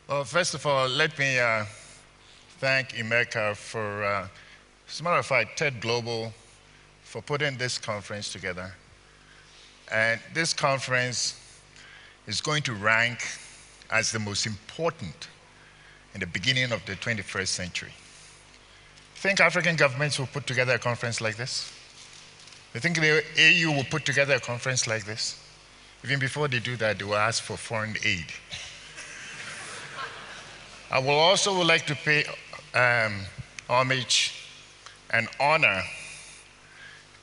Well, first of all, let me thank Emeka for, as a matter of fact, TED Global for putting this conference together. And this conference is going to rank as the most important in the beginning of the 21st century. Think African governments will put together a conference like this? You think the AU will put together a conference like this? Even before they do that, they will ask for foreign aid. I will also like to pay homage and honor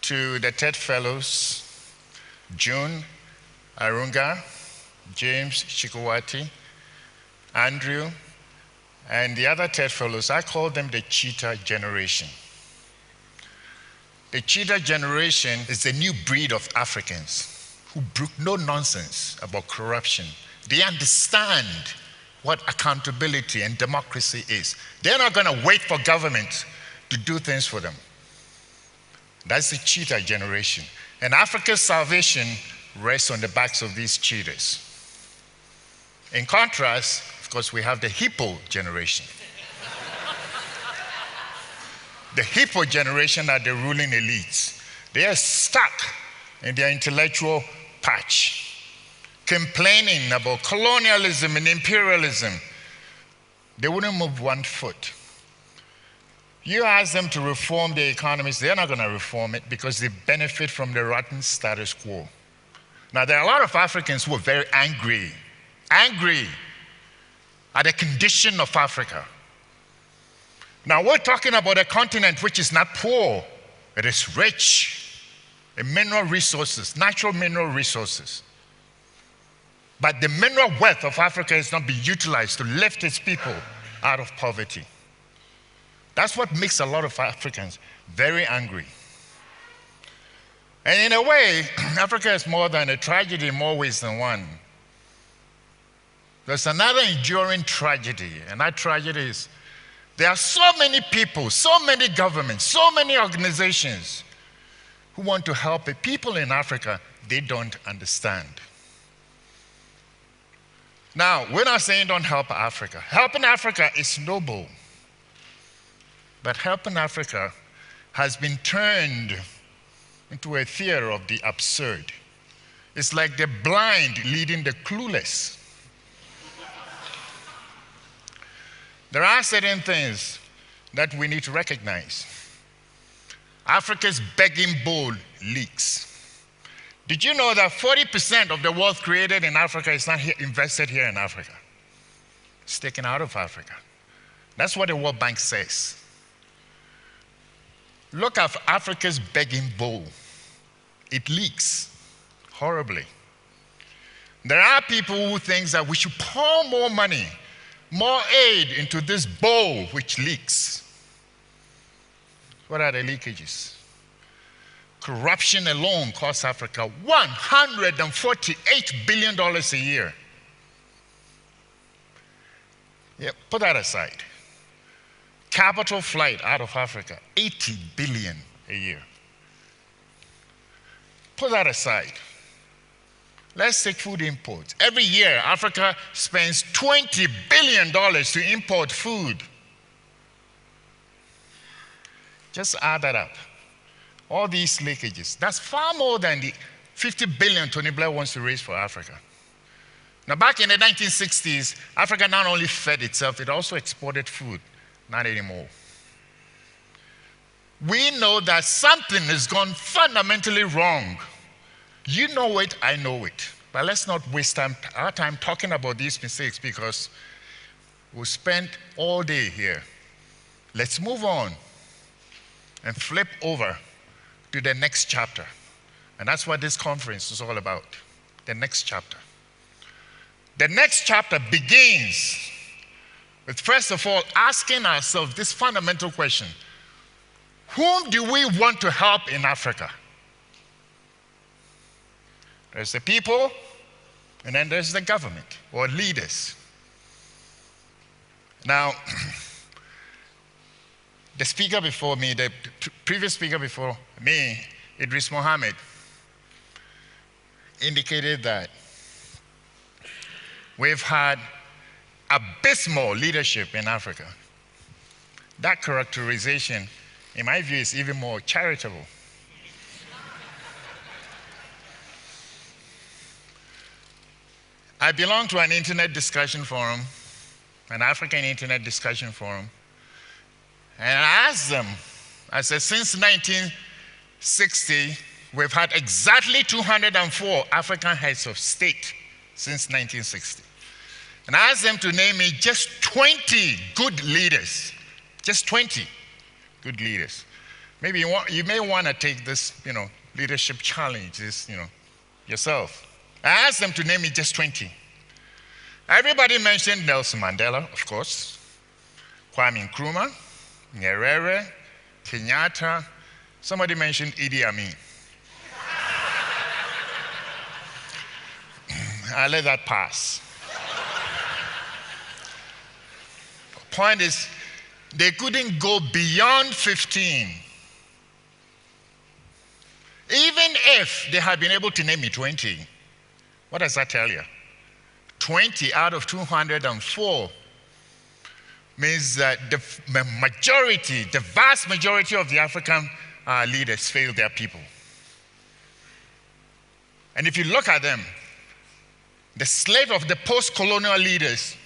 to the TED Fellows, June Arunga, James Chikwati, Andrew, and the other TED Fellows. I call them the Cheetah generation. The Cheetah generation is a new breed of Africans who brook no nonsense about corruption. They understand what accountability and democracy is. They're not going to wait for government to do things for them. That's the Cheetah generation. And Africa's salvation rests on the backs of these cheetahs. In contrast, of course, we have the hippo generation. The hippo generation are the ruling elites. They are stuck in their intellectual patch, complaining about colonialism and imperialism. They wouldn't move one foot. You ask them to reform their economies, they're not going to reform it because they benefit from the rotten status quo. Now, there are a lot of Africans who are very angry at the condition of Africa. Now, we're talking about a continent which is not poor, it is rich in mineral resources, natural mineral resources. But the mineral wealth of Africa is not being utilized to lift its people out of poverty. That's what makes a lot of Africans very angry. And in a way, Africa is more than a tragedy in more ways than one. There's another enduring tragedy, and that tragedy is there are so many people, so many governments, so many organizations who want to help the people in Africa they don't understand. Now, we're not saying don't help Africa. Helping Africa is noble. But helping Africa has been turned into a theater of the absurd. It's like the blind leading the clueless. There are certain things that we need to recognize. Africa's begging bowl leaks. Did you know that 40% of the wealth created in Africa is not invested here in Africa? It's taken out of Africa. That's what the World Bank says. Look at Africa's begging bowl. It leaks horribly. There are people who think that we should pour more money, more aid into this bowl which leaks. What are the leakages? Corruption alone costs Africa $148 billion a year. Yeah, put that aside. Capital flight out of Africa, $80 billion a year. Put that aside. Let's take food imports. Every year, Africa spends $20 billion to import food. Just add that up. All these leakages, that's far more than the $50 billion Tony Blair wants to raise for Africa. Now, back in the 1960s, Africa not only fed itself, it also exported food. Not anymore. We know that something has gone fundamentally wrong. You know it, I know it. But let's not waste our time talking about these mistakes because we'll spend all day here. Let's move on and flip over to the next chapter. And that's what this conference is all about, the next chapter. The next chapter begins with, first of all, asking ourselves this fundamental question: whom do we want to help in Africa? There's the people, and then there's the government, or leaders. Now, the speaker before me, the previous speaker before me, Idris Mohammed, indicated that we've had abysmal leadership in Africa. That characterization, in my view, is even more charitable. I belong to an internet discussion forum, an African internet discussion forum, and I asked them, I said, since 1960, we've had exactly 204 African heads of state since 1960. And I asked them to name me just 20 good leaders, just 20 good leaders. Maybe you may want to take this, leadership challenge, yourself. I asked them to name me just 20. Everybody mentioned Nelson Mandela, of course, Kwame Nkrumah, Nyerere, Kenyatta. Somebody mentioned Idi Amin. I let that pass. Point is, they couldn't go beyond 15. Even if they had been able to name me 20, what does that tell you? 20 out of 204 means that the vast majority of the African leaders failed their people. And if you look at them, the slate of the post-colonial leaders,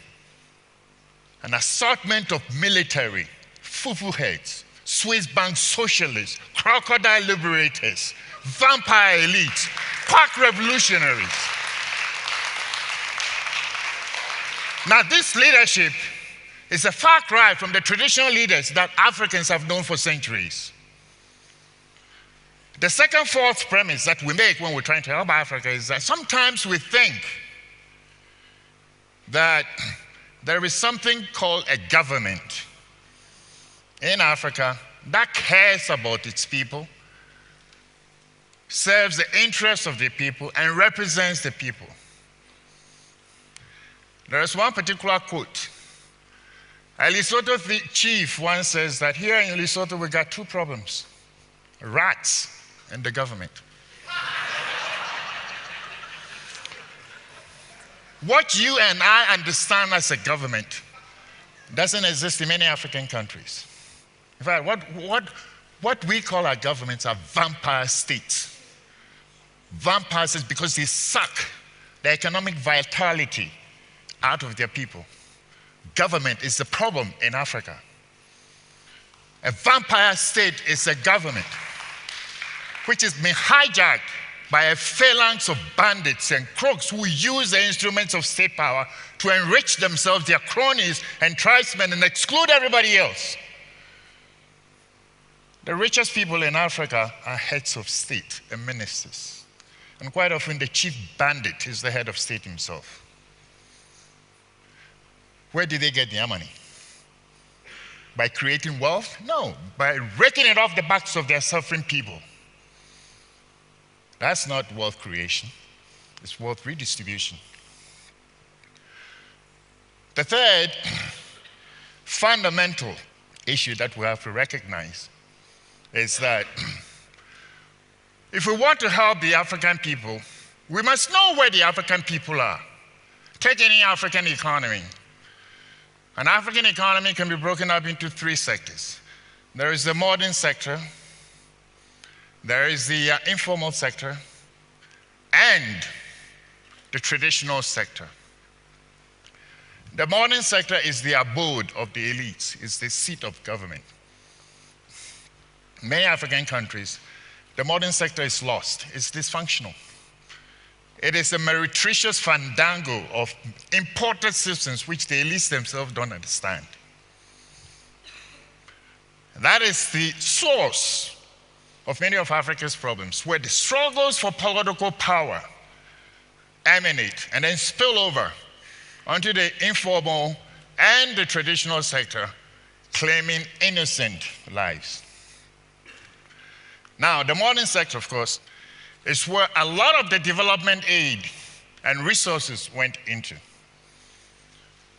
an assortment of military, fufu heads, Swiss bank socialists, crocodile liberators, vampire elites, quack revolutionaries. Now, this leadership is a far cry from the traditional leaders that Africans have known for centuries. The second false premise that we make when we're trying to help Africa is that sometimes we think that there is something called a government in Africa that cares about its people, serves the interests of the people, and represents the people. There is one particular quote. A Lesotho chief once says that here in Lesotho we got two problems: rats and the government. What you and I understand as a government doesn't exist in many African countries. In fact, what we call our governments are vampire states. Vampires is because they suck the economic vitality out of their people. Government is the problem in Africa. A vampire state is a government which has been hijacked by a phalanx of bandits and crooks who use the instruments of state power to enrich themselves, their cronies and tribesmen, and exclude everybody else. The richest people in Africa are heads of state and ministers. And quite often the chief bandit is the head of state himself. Where did they get their money? By creating wealth? No, by raking it off the backs of their suffering people. That's not wealth creation, it's wealth redistribution. The third fundamental issue that we have to recognize is that if we want to help the African people, we must know where the African people are. Take any African economy. An African economy can be broken up into three sectors. There is the modern sector, there is the informal sector, and the traditional sector. The modern sector is the abode of the elites, it's the seat of government. In many African countries, the modern sector is lost, it's dysfunctional. It is a meretricious fandango of imported systems which the elites themselves don't understand. That is the source of many of Africa's problems, where the struggles for political power emanate and then spill over onto the informal and the traditional sector, claiming innocent lives. Now, the modern sector, of course, is where a lot of the development aid and resources went into.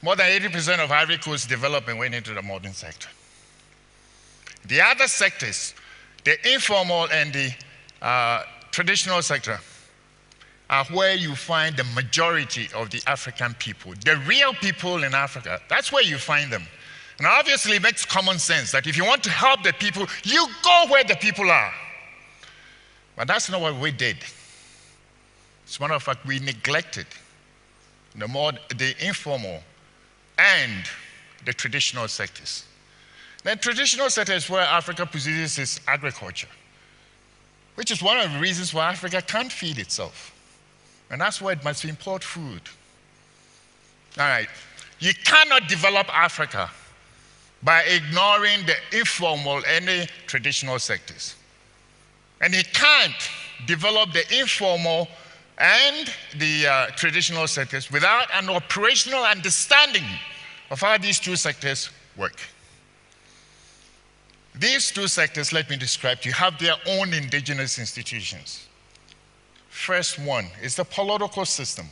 More than 80% of Ivory Coast development went into the modern sector. The other sectors, the informal and the traditional sector, are where you find the majority of the African people. The real people in Africa, that's where you find them. And obviously it makes common sense that if you want to help the people, you go where the people are. But that's not what we did. As a matter of fact, we neglected the informal and the traditional sectors. The traditional sector is where Africa produces its agriculture, which is one of the reasons why Africa can't feed itself. And that's why it must import food. All right, you cannot develop Africa by ignoring the informal and the traditional sectors. And you can't develop the informal and the traditional sectors without an operational understanding of how these two sectors work. These two sectors, let me describe to you, have their own indigenous institutions. First one is the political system.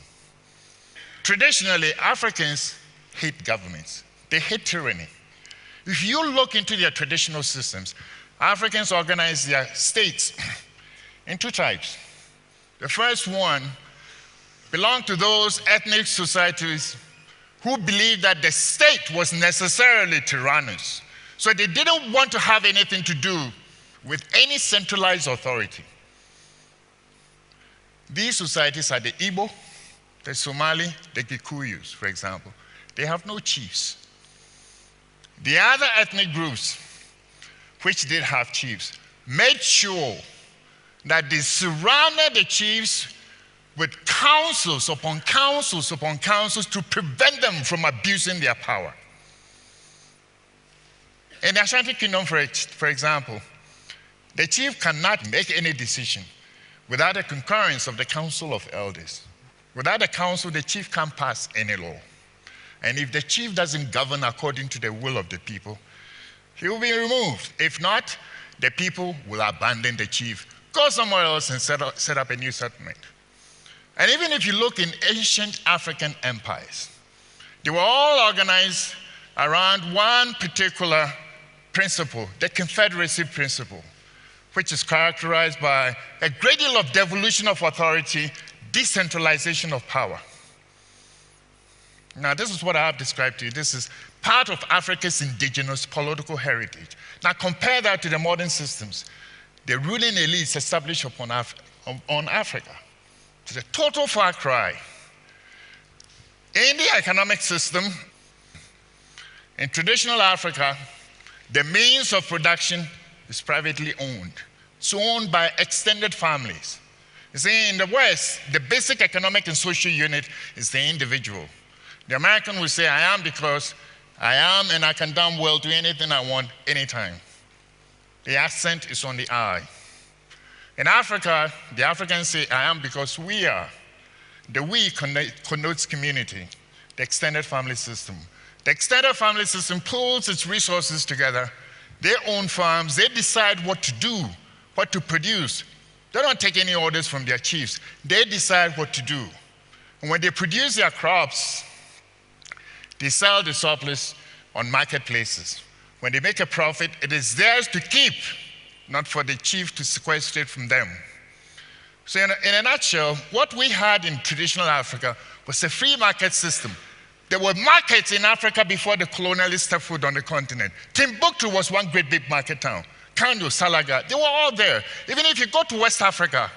Traditionally, Africans hate governments. They hate tyranny. If you look into their traditional systems, Africans organize their states in two types. The first one belonged to those ethnic societies who believed that the state was necessarily tyrannous. So they didn't want to have anything to do with any centralized authority. These societies are the Igbo, the Somali, the Gikuyus, for example. They have no chiefs. The other ethnic groups, which did have chiefs, made sure that they surrounded the chiefs with councils upon councils upon councils to prevent them from abusing their power. In the Ashanti Kingdom, for example, the chief cannot make any decision without the concurrence of the Council of Elders. Without the council, the chief can't pass any law. And if the chief doesn't govern according to the will of the people, he will be removed. If not, the people will abandon the chief, go somewhere else and set up a new settlement. And even if you look in ancient African empires, they were all organized around one particular principle, the confederacy principle, which is characterized by a great deal of devolution of authority, decentralization of power. Now, this is what I have described to you. This is part of Africa's indigenous political heritage. Now, compare that to the modern systems. The ruling elites established on Africa. It's a total far cry. In the economic system, in traditional Africa, the means of production is privately owned. It's owned by extended families. You see, in the West, the basic economic and social unit is the individual. The American will say, I am because I am and I can damn well do anything I want anytime. The accent is on the I. In Africa, the Africans say, I am because we are. The we connotes community, the extended family system. The extended family system pulls its resources together. They own farms. They decide what to do, what to produce. They don't take any orders from their chiefs. They decide what to do. And when they produce their crops, they sell the surplus on marketplaces. When they make a profit, it is theirs to keep, not for the chief to sequester it from them. So in a nutshell, what we had in traditional Africa was a free market system. There were markets in Africa before the colonialists stepped foot on the continent. Timbuktu was one great big market town. Kando, Salaga, they were all there. Even if you go to West Africa,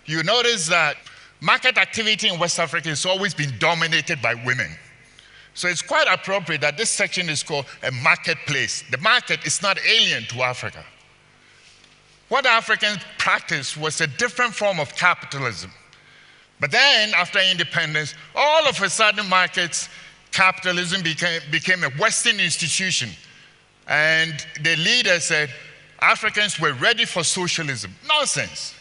you notice that market activity in West Africa has always been dominated by women. So it's quite appropriate that this section is called a marketplace. The market is not alien to Africa. What Africans practiced was a different form of capitalism. But then, after independence, all of a sudden markets, capitalism became a Western institution. And the leader said, Africans were ready for socialism. Nonsense.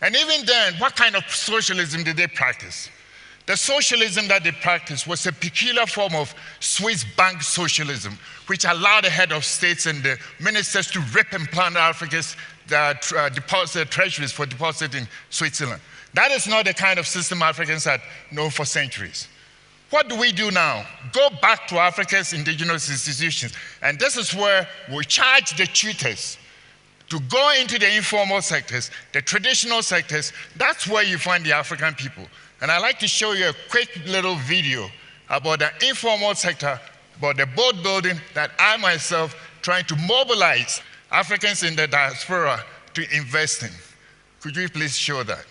And even then, what kind of socialism did they practice? The socialism that they practiced was a peculiar form of Swiss bank socialism, which allowed the head of states and the ministers to rip and plunder Africa's deposit treasuries for deposit in Switzerland. That is not the kind of system Africans had known for centuries. What do we do now? Go back to Africa's indigenous institutions. And this is where we charge the Cheetahs to go into the informal sectors, the traditional sectors. That's where you find the African people. And I'd like to show you a quick little video about the informal sector, about the boat building that I myself trying to mobilize Africans in the diaspora to invest in. Could you please show that?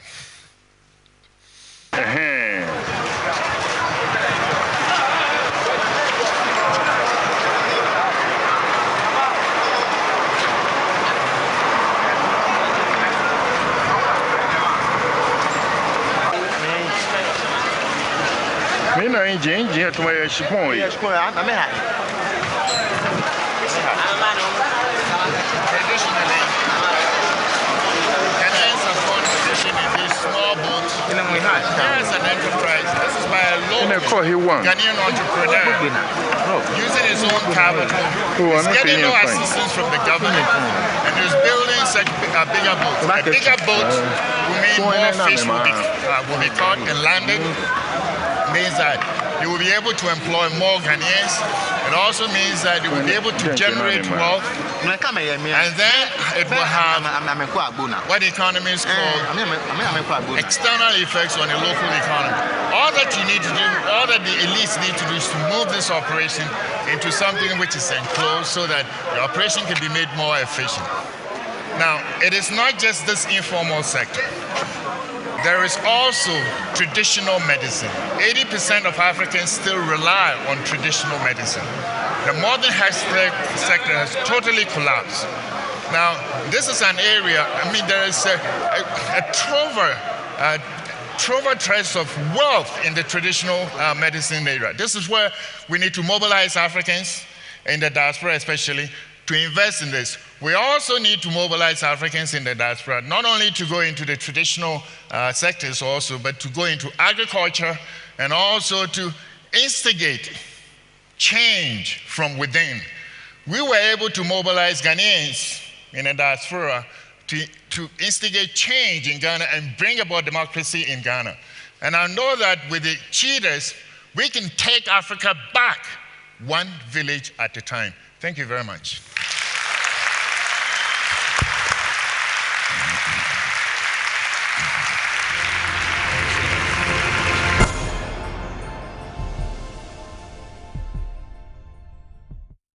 Traditionally, Ghanaians have gone fishing in these small boats. Here is an enterprise. This is by a local Ghanaian entrepreneur using his own capital. He's getting no assistance from the government, and he's building such a bigger boat. A bigger boat will mean more fish will be caught and landed. Means that you will be able to employ more Ghanaians. It also means that you will be able to generate wealth, and then it will have what economists call external effects on the local economy. All that you need to do, all that the elites need to do is to move this operation into something which is enclosed so that the operation can be made more efficient. Now, it is not just this informal sector. There is also traditional medicine. 80% of Africans still rely on traditional medicine. The modern health sector has totally collapsed. Now, this is an area, I mean, there is a trove of wealth in the traditional medicine area. This is where we need to mobilize Africans, in the diaspora especially, to invest in this. We also need to mobilize Africans in the diaspora, not only to go into the traditional sectors also, but to go into agriculture and also to instigate change from within. We were able to mobilize Ghanaians in the diaspora to instigate change in Ghana and bring about democracy in Ghana. And I know that with the Cheetahs, we can take Africa back one village at a time. Thank you very much.